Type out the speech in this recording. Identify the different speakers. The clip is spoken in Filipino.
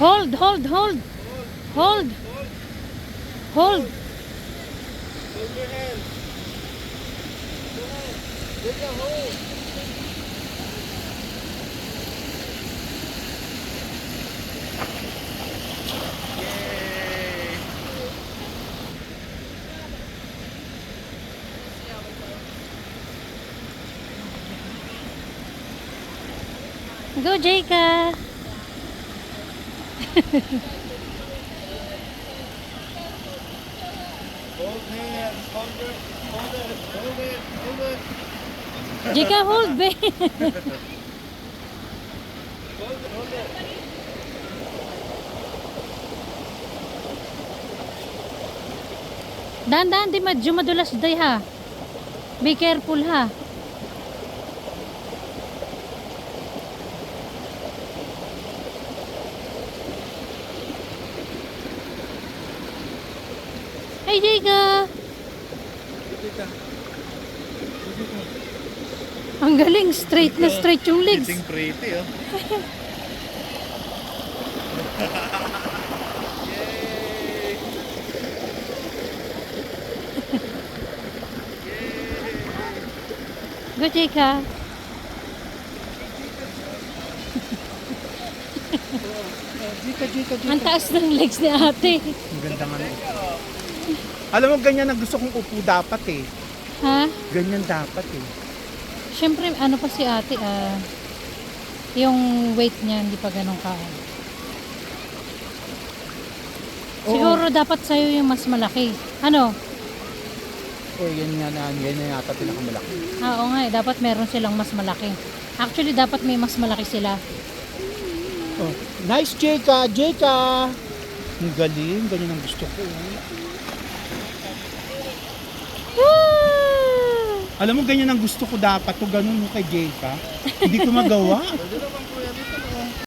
Speaker 1: Hold, hold, hold. Hold. Hold.
Speaker 2: Hold your hand. Take a hold. Yay!
Speaker 1: Go, Jayka.
Speaker 2: Hold hands. Hold it. Hold it. Hold it. Hold it.
Speaker 1: Jayka, hold, be.
Speaker 2: Hold it. Hold it.
Speaker 1: Dahan-dahan, di medyo madulas day ha. Be careful ha. Hey, Jayka.
Speaker 2: Tita.
Speaker 1: Ang galing, straight na straight yung legs.
Speaker 2: Sitting pretty, oh. Yay!
Speaker 1: Go, Jayka.
Speaker 2: Jika.
Speaker 1: Ang taas ng legs ni ate.
Speaker 3: Ang ganda nga. Alam mo, ganyan ang gusto kong upo dapat eh.
Speaker 1: Ha?
Speaker 3: Ganyan dapat eh.
Speaker 1: Siyempre, ano pa si ate, yung weight niya hindi pa ganun ka. Siguro dapat sa'yo yung mas malaki. Ano?
Speaker 3: Eh, yan na yata pinakamalaki.
Speaker 1: Oo nga, dapat meron silang mas malaki. Actually, dapat may mas malaki sila.
Speaker 3: Oh, nice, Jayka! Ang galing, ganyan ang gusto ko. Alam mo, ganyan ang gusto ko dapat. To ganun mo kay Jayka. Hindi ko magawa.
Speaker 2: Pwede naman